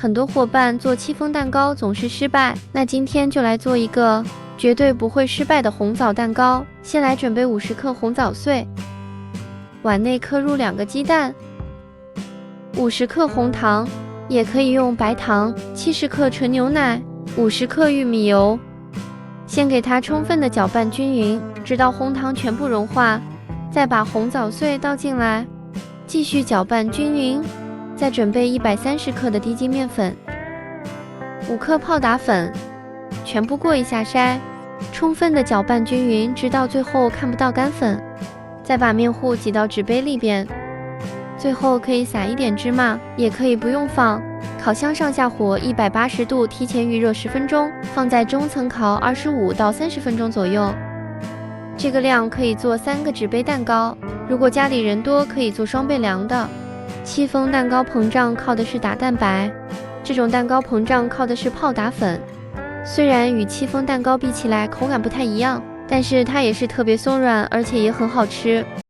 很多伙伴做戚风蛋糕总是失败，那今天就来做一个绝对不会失败的红枣蛋糕。先来准备50克红枣碎，碗内刻入2个鸡蛋，50克红糖，也可以用白糖，70克纯牛奶，50克玉米油。先给它充分的搅拌均匀，直到红糖全部融化，再把红枣碎倒进来，继续搅拌均匀。再准备130克的低筋面粉，5克泡打粉，全部过一下筛，充分的搅拌均匀，直到最后看不到干粉。再把面糊挤到纸杯里边，最后可以撒一点芝麻，也可以不用放。烤箱上下火180度，提前预热10分钟，放在中层烤25到30分钟左右。这个量可以做3个纸杯蛋糕，如果家里人多，可以做双倍量的。戚风蛋糕膨胀靠的是打蛋白，这种蛋糕膨胀靠的是泡打粉。虽然与戚风蛋糕比起来口感不太一样，但是它也是特别松软，而且也很好吃。